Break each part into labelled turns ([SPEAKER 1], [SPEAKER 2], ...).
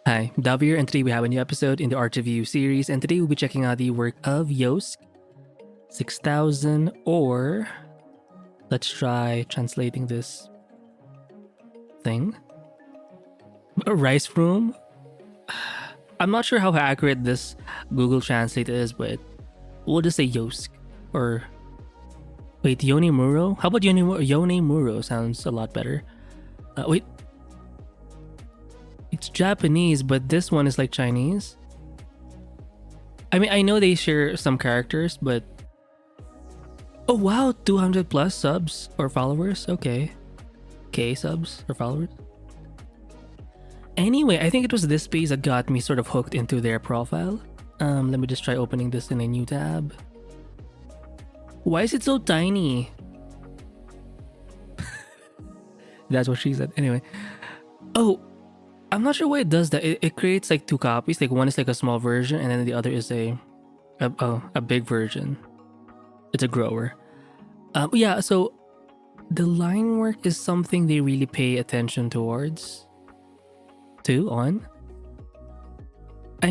[SPEAKER 1] Hi, Dav here, and today we have a new episode in the Art Review series, and today we'll be checking out the work of Yosk 6000, or let's try translating this thing. A rice room? I'm not sure how accurate this Google Translate is, but we'll just say Yosk, or wait, Yonemuro? How about Yonemuro? Sounds a lot better. Wait. It's Japanese, but this one is like Chinese. I mean, I know they share some characters, but... Oh wow, 200 plus subs or followers? Okay. K subs or followers? Anyway, I think it was this page that got me sort of hooked into their profile. Let me just try opening this in a new tab. Why is it so tiny? That's what she said. Anyway. Oh, I'm not sure why it does that. It creates like two copies. Like one is like a small version, and then the other is a big version. It's a grower. Yeah. So the line work is something they really pay attention towards. I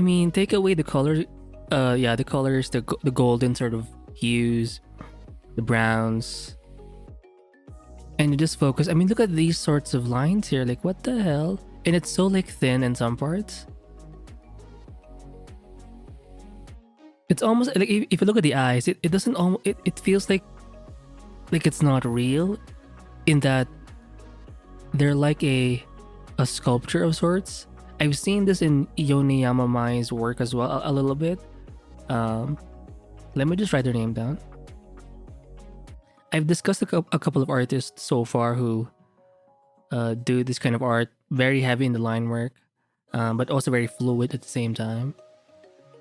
[SPEAKER 1] mean, take away the color. Yeah, the colors, the golden sort of hues, the browns, and you just focus. I mean, look at these sorts of lines here. Like, what the hell? And it's so like thin in some parts. It's almost like if you look at the eyes, it doesn't almost it feels like it's not real, in that they're like a sculpture of sorts. I've seen this in Yoneyama Mai's work as well a little bit. Let me just write their name down. I've discussed a couple of artists so far who do this kind of art, very heavy in the line work, but also very fluid at the same time.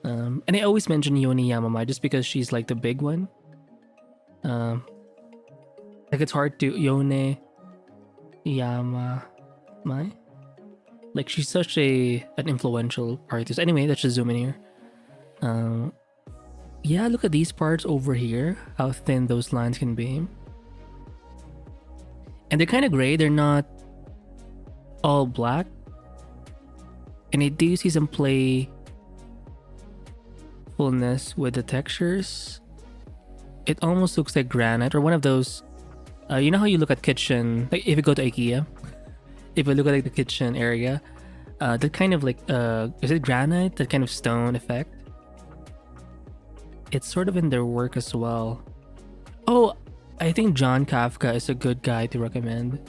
[SPEAKER 1] And I always mention Yoneyama Mai just because she's like the big one. Like it's hard to Yoneyama Mai. Like she's such an influential artist. Anyway, let's just zoom in here. Yeah, look at these parts over here. How thin those lines can be. And they're kind of gray. They're not all black. And I do see some playfulness with the textures. It almost looks like granite, or one of those... you know how you look at kitchen... Like if you go to IKEA, if you look at like the kitchen area, that kind of like... is it granite? That kind of stone effect. It's sort of in their work as well. Oh, I think John Kafka is a good guy to recommend.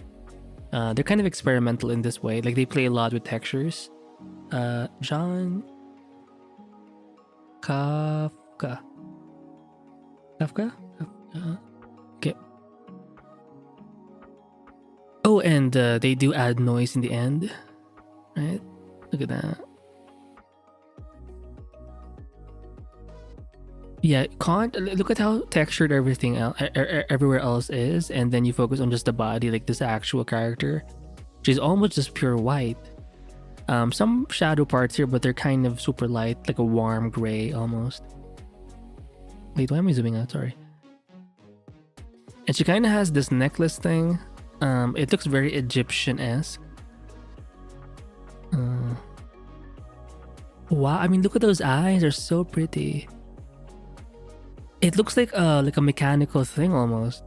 [SPEAKER 1] They're kind of experimental in this way. Like they play a lot with textures. John Kafka. Okay. Oh, and they do add noise in the end. Right? Look at that. Yeah, look at how textured everything else, everywhere else is, and then you focus on just the body, like this actual character. She's almost just pure white. Some shadow parts here, but they're kind of super light, like a warm gray almost. Wait, why am I zooming out? Sorry. And she kind of has this necklace thing. It looks very Egyptian-esque. Wow, I mean, look at those eyes. They're so pretty. It looks like a mechanical thing almost.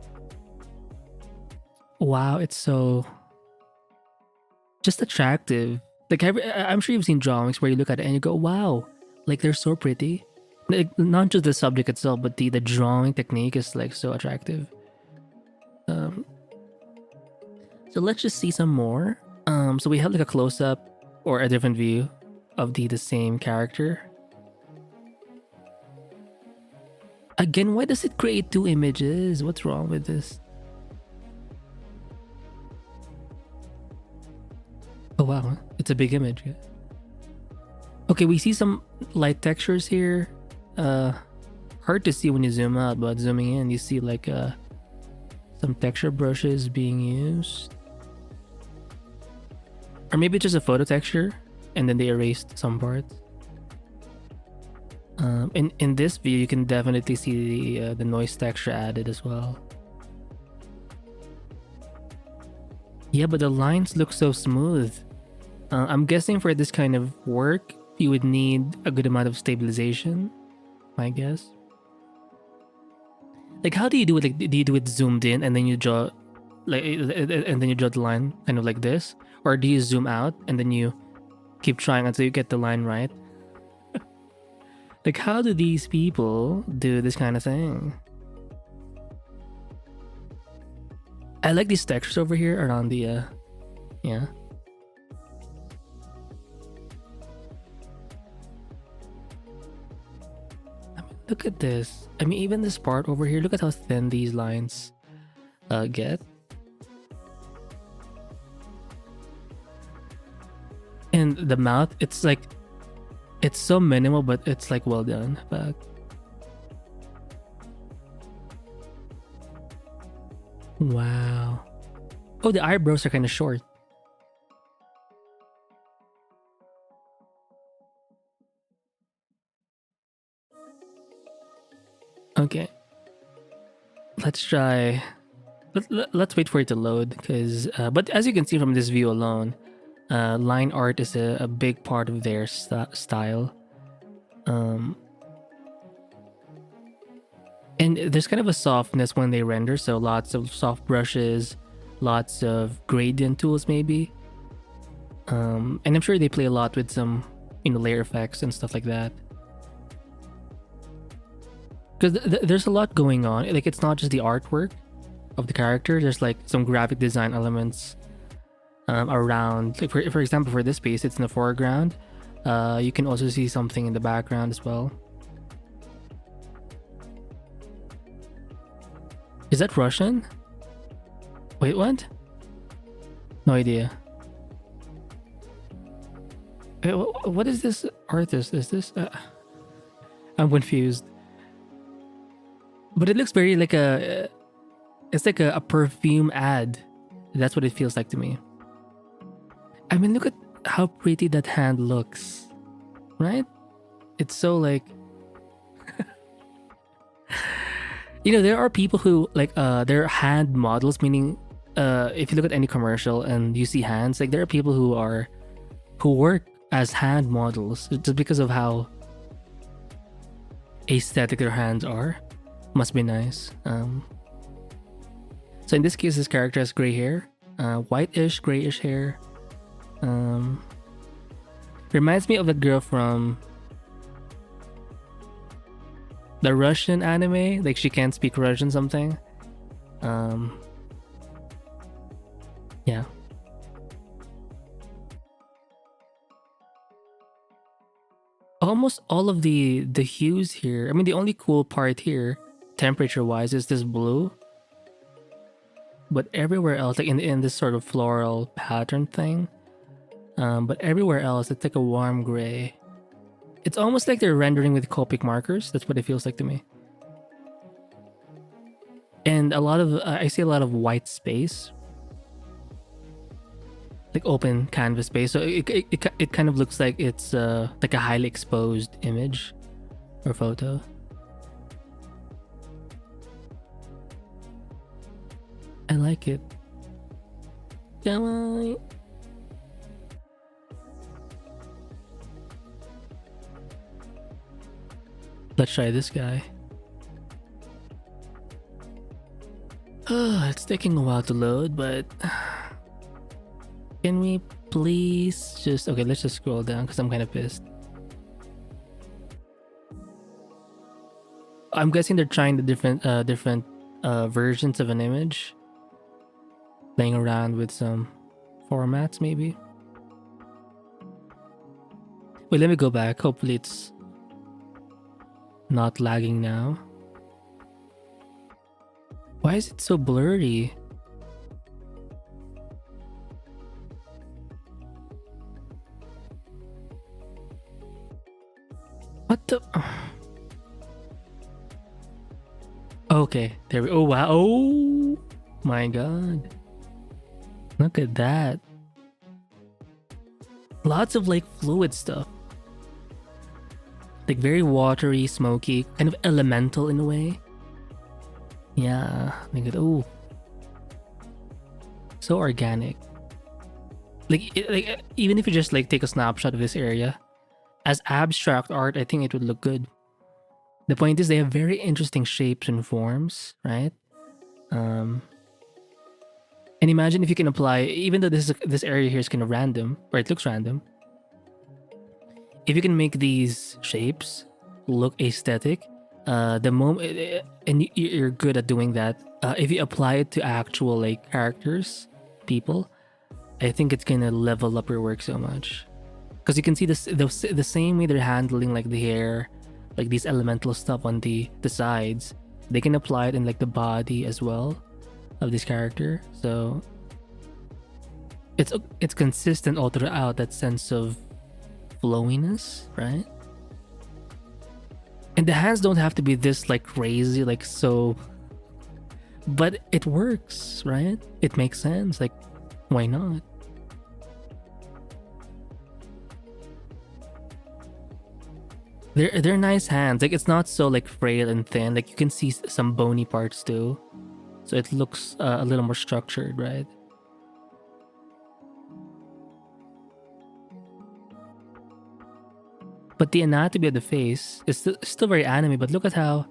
[SPEAKER 1] Wow, it's so just attractive. Like I'm sure you've seen drawings where you look at it and you go, wow, like they're so pretty. Like not just the subject itself, but the drawing technique is like so attractive. So let's just see some more. So we have like a close-up or a different view of the same character. Again, why does it create two images? What's wrong with this? Oh wow, it's a big image. Okay, we see some light textures here. Hard to see when you zoom out, but zooming in, you see like some texture brushes being used. Or maybe just a photo texture, and then they erased some parts. In this view, you can definitely see the noise texture added as well. Yeah, but the lines look so smooth. I'm guessing for this kind of work, you would need a good amount of stabilization, I guess. Like, how do you do it? Like, do you do it zoomed in and then you draw, like, and then you draw the line kind of like this? Or do you zoom out and then you keep trying until you get the line right? Like, how do these people do this kind of thing? I like these textures over here around the, yeah. I mean, look at this. I mean, even this part over here, look at how thin these lines get. And the mouth, it's like, it's so minimal, but it's like well done. But wow. Oh, the eyebrows are kind of short. Okay. Let's try. Let's wait for it to load, because but as you can see from this view alone, line art is a big part of their style. And there's kind of a softness when they render, so lots of soft brushes, lots of gradient tools maybe. And I'm sure they play a lot with some, layer effects and stuff like that. Because there's a lot going on. Like, it's not just the artwork of the character. There's like some graphic design elements around. Like, for example, for this piece, it's in the foreground. You can also see something in the background as well. Is that Russian? Wait, what? No idea. What is this artist? Is this? I'm confused. But it looks very like a. It's like a perfume ad. That's what it feels like to me. I mean, look at how pretty that hand looks, right? It's so like. There are people who like they're hand models, meaning if you look at any commercial and you see hands, like there are people who work as hand models just because of how aesthetic their hands are. Must be nice. So in this case, this character has gray hair, whitish, grayish hair. Reminds me of that girl from the Russian anime, like she can't speak Russian something. Yeah. Almost all of the hues here. I mean, the only cool part here, temperature wise, is this blue. But everywhere else, like in this sort of floral pattern thing, but everywhere else, it's like a warm gray. It's almost like they're rendering with Copic markers. That's what it feels like to me. And I see a lot of white space, like open canvas space. So it kind of looks like it's like a highly exposed image or photo. I like it. Come on. Let's try this guy. It's taking a while to load, but can we please just... Okay, let's just scroll down because I'm kind of pissed. I'm guessing they're trying the different versions of an image, playing around with some formats maybe. Wait, let me go back. Hopefully it's not lagging now. Why is it so blurry? What the... Okay, there we... Oh, wow. Oh my god. Look at that. Lots of like fluid stuff. Like very watery, smoky, kind of elemental in a way. Yeah, look at... Oh. So organic. like even if you just like take a snapshot of this area as abstract art, I think it would look good. The point is they have very interesting shapes and forms, right? And imagine if you can apply, even though this area here is kind of random, or it looks random, if you can make these shapes look aesthetic, the moment, and you're good at doing that, if you apply it to actual like characters, people, I think it's gonna level up your work so much. Because you can see this the same way they're handling like the hair, like these elemental stuff on the sides, they can apply it in like the body as well of this character. So it's consistent all throughout, that sense of flowiness, right? And the hands don't have to be this like crazy, like so, but it works, right? It makes sense. Like, why not? They're nice hands. Like, it's not so like frail and thin. Like, you can see some bony parts too, so it looks a little more structured, right? But the anatomy of the face is still very anime. But look at how,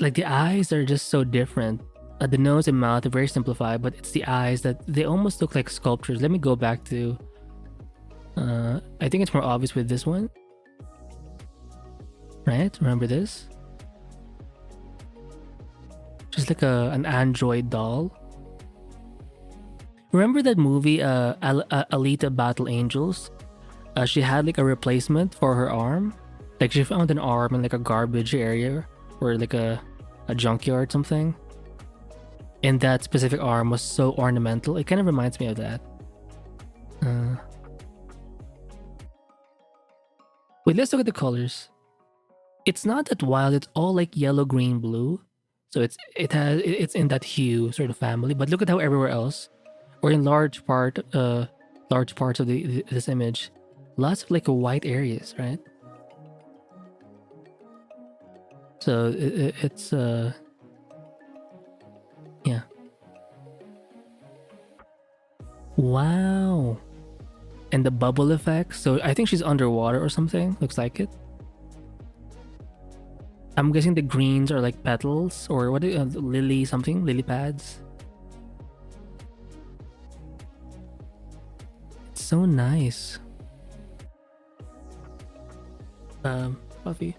[SPEAKER 1] like, the eyes are just so different. The nose and mouth are very simplified, but it's the eyes that they almost look like sculptures. Let me go back to. I think it's more obvious with this one, right? Remember this? Just like an android doll. Remember that movie, Alita Battle Angels? She had like a replacement for her arm. Like, she found an arm in like a garbage area or like a junkyard or something. And that specific arm was so ornamental. It kind of reminds me of that. Wait, let's look at the colors. It's not that wild. It's all like yellow, green, blue. So it's in that hue sort of family. But look at how everywhere else, or in large parts of this image, lots of like white areas, right? So it's yeah. Wow. And the bubble effect. So I think she's underwater or something. Looks like it. I'm guessing the greens are like petals or what? Lily something? Lily pads. It's so nice. Puffy.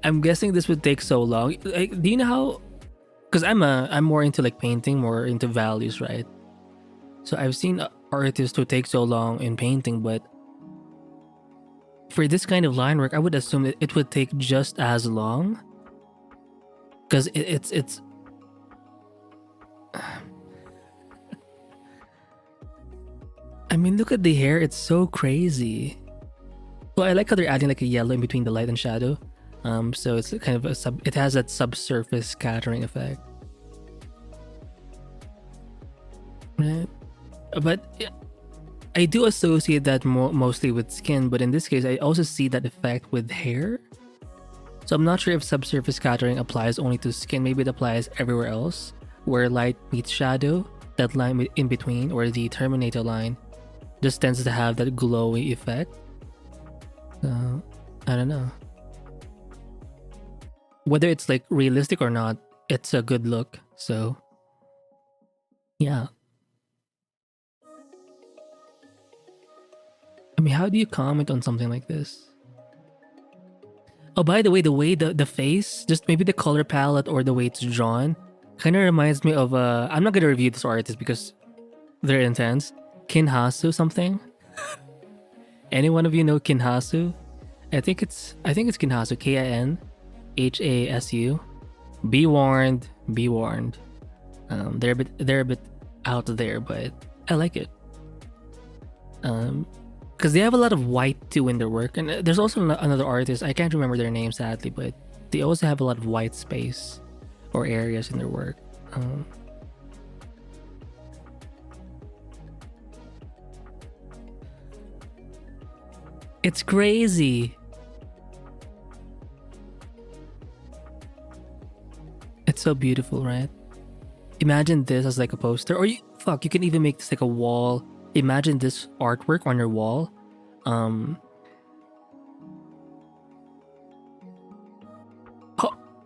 [SPEAKER 1] I'm guessing this would take so long. Like, do you know how? Because I'm more into like painting, more into values, right? So I've seen artists who take so long in painting, but for this kind of line work, I would assume that it would take just as long. Because it's. I mean, look at the hair. It's so crazy. Well, I like how they're adding like a yellow in between the light and shadow. So it's kind of it has that subsurface scattering effect. Right? But I do associate that mostly with skin, but in this case, I also see that effect with hair. So I'm not sure if subsurface scattering applies only to skin. Maybe it applies everywhere else, where light meets shadow. That line in between, or the Terminator line, just tends to have that glowy effect. So I don't know. Whether it's like realistic or not, it's a good look. So yeah. I mean, how do you comment on something like this? Oh, by the way the face, just maybe the color palette or the way it's drawn, kind of reminds me of I'm not gonna review this artist because they're intense. Kinhasu something. Any one of you know Kinhasu? I think it's Kinhasu. KINHASU. Be warned. Be warned. They're a bit out there, but I like it. Because they have a lot of white too in their work, and there's also another artist. I can't remember their name sadly, but they also have a lot of white space or areas in their work. It's crazy. It's so beautiful, right? Imagine this as like a poster, or you can even make this like a wall. Imagine this artwork on your wall.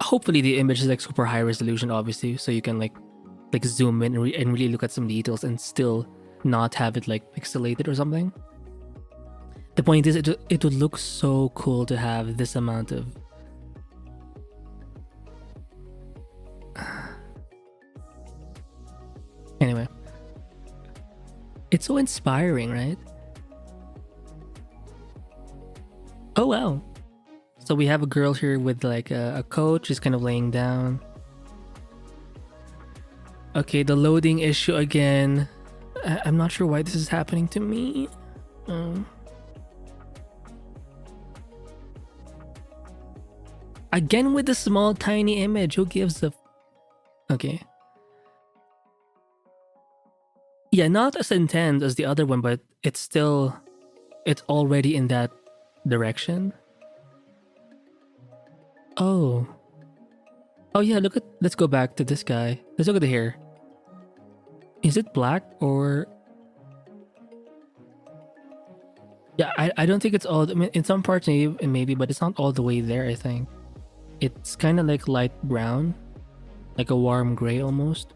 [SPEAKER 1] Hopefully the image is like super high resolution, obviously, so you can like zoom in and really look at some details and still not have it like pixelated or something. The point is, it would look so cool to have this amount of anyway. It's so inspiring, right? Oh wow. So we have a girl here with like a coat. She's kind of laying down. Okay, the loading issue again. I'm not sure why this is happening to me. Again with the small tiny image. Who gives a... Okay. Yeah, not as intense as the other one, but it's already in that direction. Oh yeah, let's go back to this guy. Let's look at the hair. Is it black or... Yeah, I don't think it's all... I mean, in some parts maybe, but it's not all the way there, I think. It's kind of like light brown. Like a warm gray almost.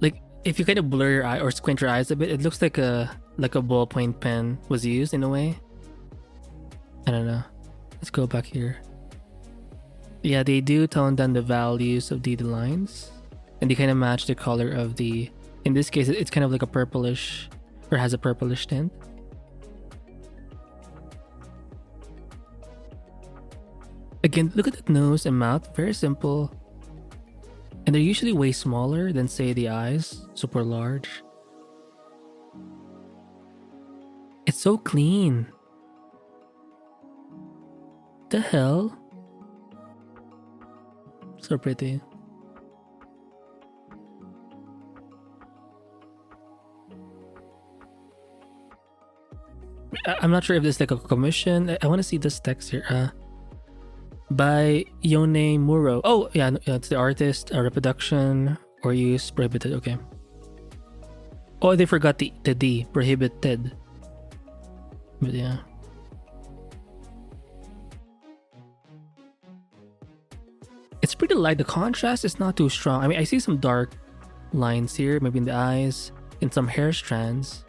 [SPEAKER 1] Like, if you kind of blur your eye or squint your eyes a bit, it looks like a ballpoint pen was used in a way. I don't know. Let's go back here. Yeah, they do tone down the values of the lines. And they kind of match the color of the... In this case, it's kind of like a purplish... Or has a purplish tint. Again, look at the nose and mouth. Very simple. And they're usually way smaller than, say, the eyes. Super large. It's so clean. The hell? So pretty. I'm not sure if this is like a commission. I want to see this text here. By Yonemuro. Oh, yeah, it's the artist. A reproduction or use prohibited. Okay. Oh, they forgot the D. Prohibited. But yeah. It's pretty light. The contrast is not too strong. I mean, I see some dark lines here, maybe in the eyes, in some hair strands.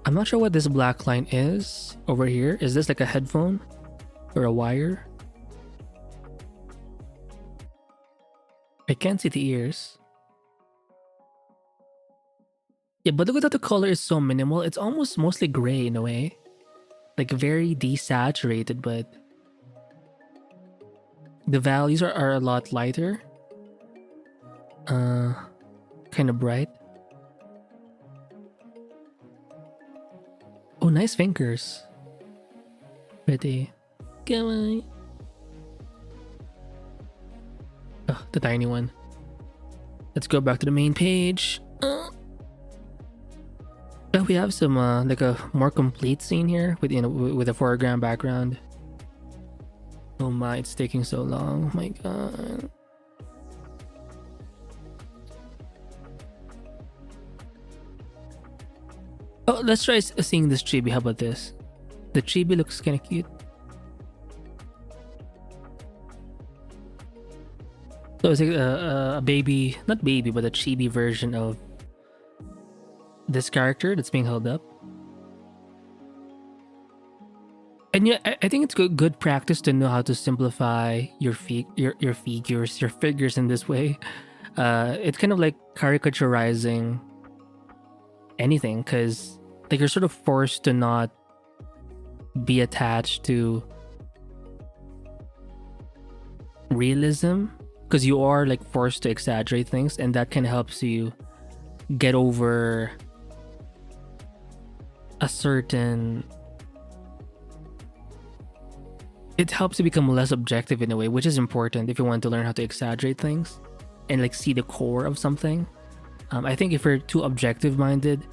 [SPEAKER 1] I'm not sure what this black line is over here. Is this like a headphone or a wire? I can't see the ears. Yeah, but look at how the color is so minimal. It's almost mostly gray in a way. Like very desaturated, but the values are a lot lighter. Kind of bright. Oh, nice fingers. Pretty. Come on. Oh, the tiny one. Let's go back to the main page. Oh, we have some like a more complete scene here with with a foreground background. Oh my, it's taking so long. Oh my god. Oh, let's try seeing this chibi. How about this? The chibi looks kind of cute. So it's like a baby, not baby, but a chibi version of this character that's being held up. And yeah, I think it's good practice to know how to simplify your figures in this way. It's kind of like caricaturizing anything, because like you're sort of forced to not be attached to realism, because you are like forced to exaggerate things, and that kind of helps you get over a certain... It helps you become less objective in a way, which is important if you want to learn how to exaggerate things and like see the core of something. I think if you're too objective minded,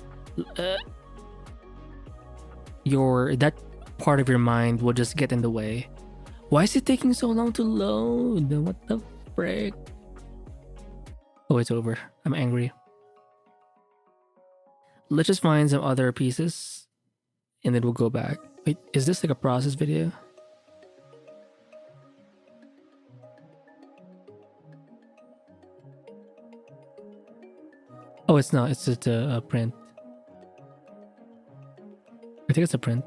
[SPEAKER 1] that part of your mind will just get in the way. Why is it taking so long to load? What the frick? Oh, it's over. I'm angry. Let's just find some other pieces and then we'll go back. Wait, is this like a process video? Oh, it's not. It's just a print. I think it's a print.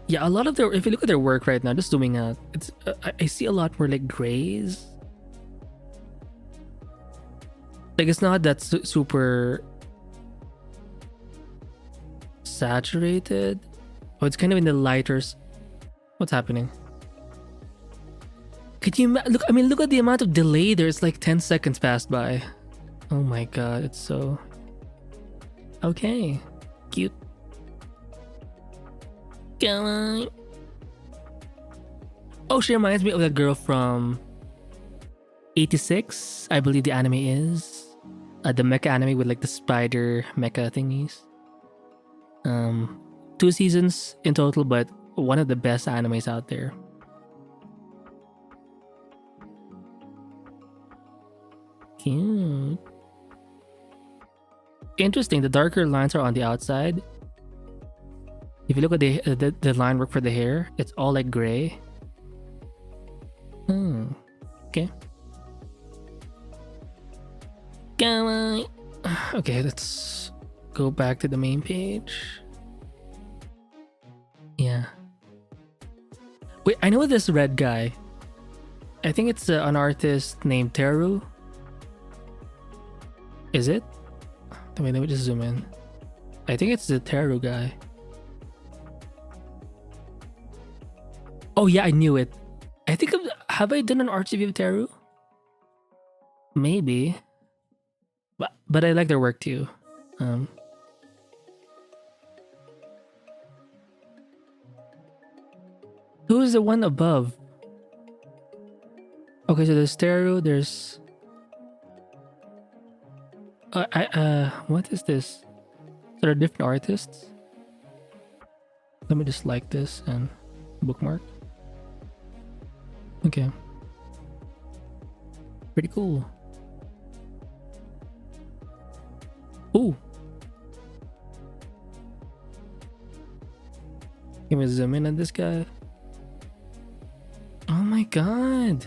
[SPEAKER 1] Yeah, a lot of their, if you look at their work right now, just zooming out, it's I see a lot more like grays. Like it's not that super saturated. Oh, it's kind of in the lighters. What's happening? Could you look? I mean, look at the amount of delay. There's like 10 seconds passed by. Oh my god, it's so okay. Cute. Come on. Oh, she reminds me of that girl from 86. I believe the anime is the mecha anime with like the spider mecha thingies. 2 seasons in total, but one of the best animes out there. Cute. Interesting. The darker lines are on the outside. If you look at the line work for the hair, it's all like gray. Okay. Come on. Okay, let's go back to the main page. Yeah. Wait, I know this red guy. I think it's an artist named Teru. Is it? Wait, let me just zoom in. I think it's the Teru guy. Oh yeah, I knew it. I think have I done an art review of Teru? Maybe. But I like their work too. Who's the one above? Okay, so there's Teru, there's what is this? So there are different artists. Let me just like this and bookmark. Okay. Pretty cool. Ooh. Give me a zoom in on this guy. Oh my god.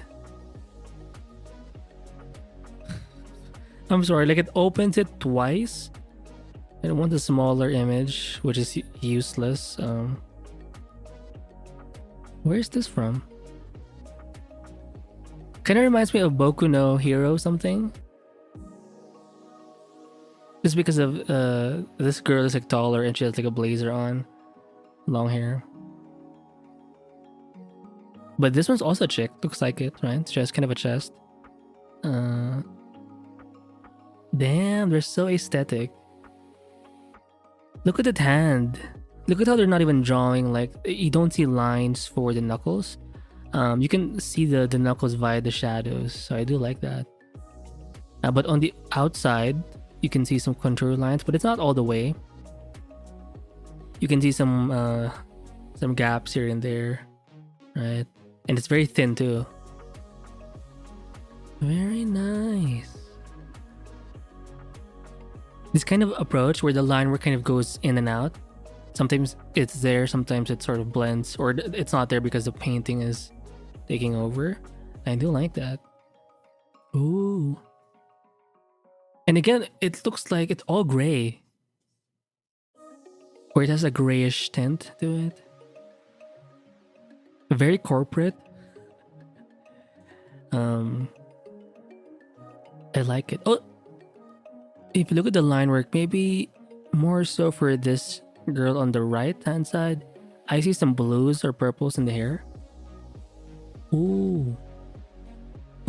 [SPEAKER 1] I'm sorry, like it opens it twice. I want a smaller image, which is useless. Where is this from? Kind of reminds me of Boku no Hero something. Just because of this girl is like taller and she has like a blazer on, long hair. But this one's also a chick. Looks like it, right? She has kind of a chest. Damn, they're so aesthetic. Look at that hand. Look at how they're not even drawing, like, you don't see lines for the knuckles. You can see the knuckles via the shadows, so I do like that. But on the outside, you can see some contour lines, but it's not all the way. You can see some gaps here and there, right? And it's very thin too. Very nice. This kind of approach where the line work kind of goes in and out. Sometimes it's there, sometimes it sort of blends, or it's not there because the painting is taking over. I do like that. Ooh. And again, it looks like it's all gray. Or it has a grayish tint to it. Very corporate. I like it. Oh, if you look at the line work, maybe more so for this girl on the right hand side, I see some blues or purples in the hair. Ooh.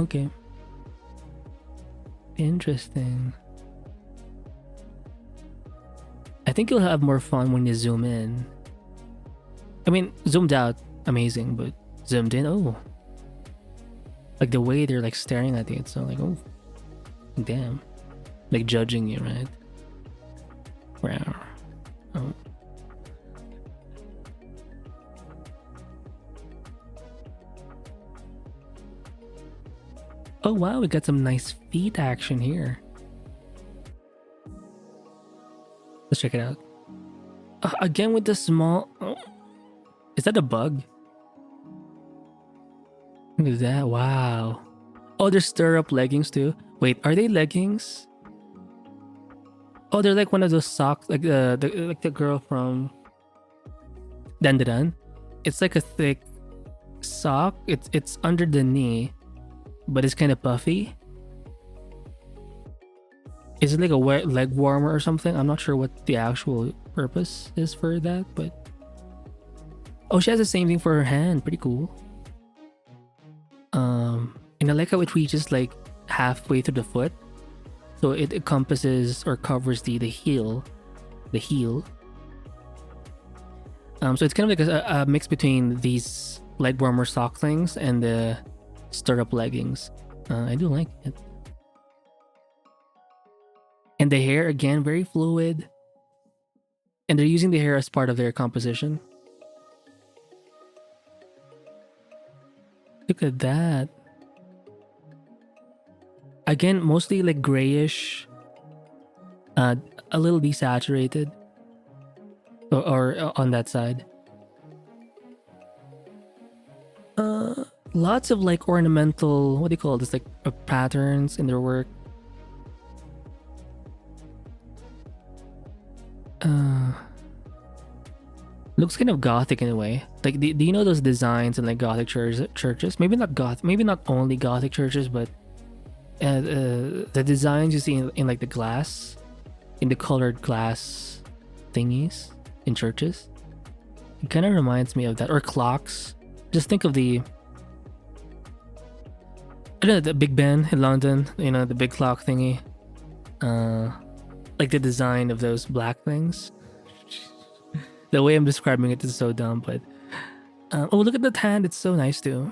[SPEAKER 1] Okay. Interesting. I think you'll have more fun when you zoom in. I mean, zoomed out, amazing, but zoomed in, oh. Like the way they're like staring at it, so like, oh. Damn. Like judging you, right? Wow. Oh. Oh wow, we got some nice feet action here. Let's check it out. Again with the small... Oh. Is that a bug? Look at that, wow. Oh, there's stirrup leggings too. Wait, are they leggings? Oh, they're like one of those socks, like the girl from Dandadan. It's like a thick sock. It's under the knee, but it's kind of puffy. Is it like a leg warmer or something? I'm not sure what the actual purpose is for that, but... Oh, she has the same thing for her hand. Pretty cool. And I like how it reaches like halfway through the foot. So it encompasses or covers the heel. The heel. So it's kind of like a mix between these leg warmer sock things and the stirrup leggings. I do like it. And the hair, again, very fluid. And they're using the hair as part of their composition. Look at that. Again, mostly like grayish. A little desaturated. Or on that side. Lots of like ornamental, what do you call this? Like patterns in their work. Looks kind of gothic in a way. Like, do you know those designs in like gothic churches? Maybe not only gothic churches, but the designs you see in like the glass, in the colored glass thingies in churches. It kind of reminds me of that. Or clocks. Just think of the... I don't know, the Big Ben in London. You know, the big clock thingy. Like the design of those black things. The way I'm describing it is so dumb, but... oh, look at that hand. It's so nice too.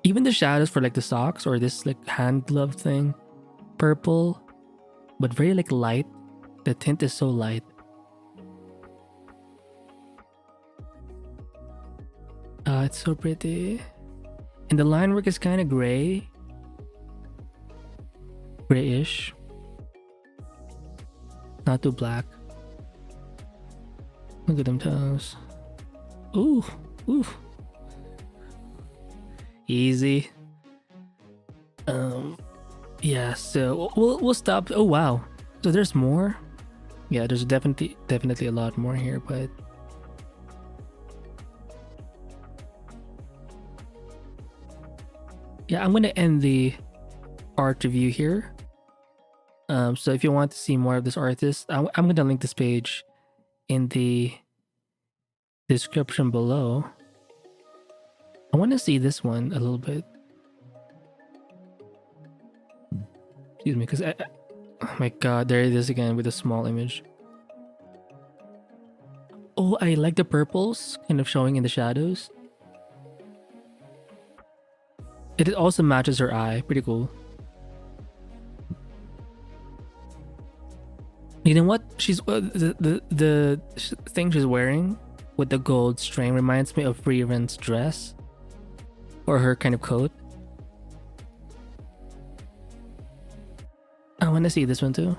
[SPEAKER 1] Even the shadows for like the socks or this like hand glove thing. Purple. But very like light. The tint is so light. It's so pretty. And the line work is kind of gray. Grayish. Not too black. Look at them toes. Ooh, ooh. Easy. Yeah, so we'll stop. Oh wow. So there's more? Yeah, there's definitely a lot more here, but yeah, I'm gonna end the art review here. So if you want to see more of this artist, I'm gonna link this page in the description below. I want to see this one a little bit. Excuse me, because oh my god, there it is again with a small image. Oh, I like the purples kind of showing in the shadows. It also matches her eye. Pretty cool. You know what? She's the thing she's wearing with the gold string reminds me of Friren's dress or her kind of coat. I want to see this one too.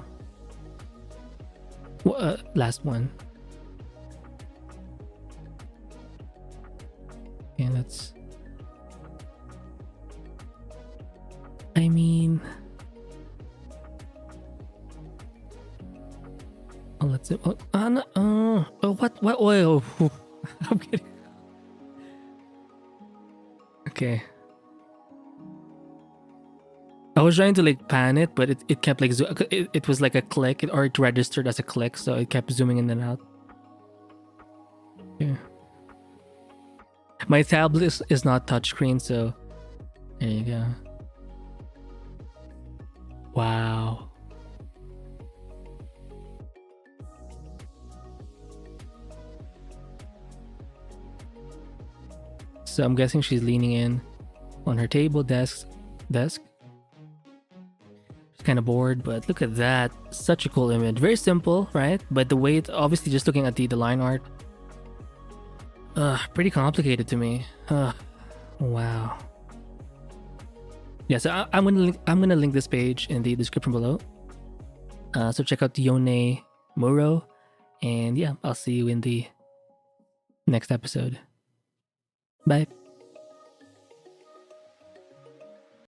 [SPEAKER 1] Last one. Okay, that's... I mean... Oh, let's see. Oh, no, oh, what? Oh, I'm kidding. Okay. I was trying to like pan it, but it kept like it was like a click, or it registered as a click, so it kept zooming in and out. Yeah. My tablet is not touchscreen, so there you go. Wow. So I'm guessing she's leaning in on her table desk. kind of bored, but look at that. Such a cool image. Very simple, right? But the way it's obviously just looking at the line art. Pretty complicated to me. Wow. Yeah, so I'm gonna link this page in the description below. So check out Yonemuro, and yeah, I'll see you in the next episode. Bye.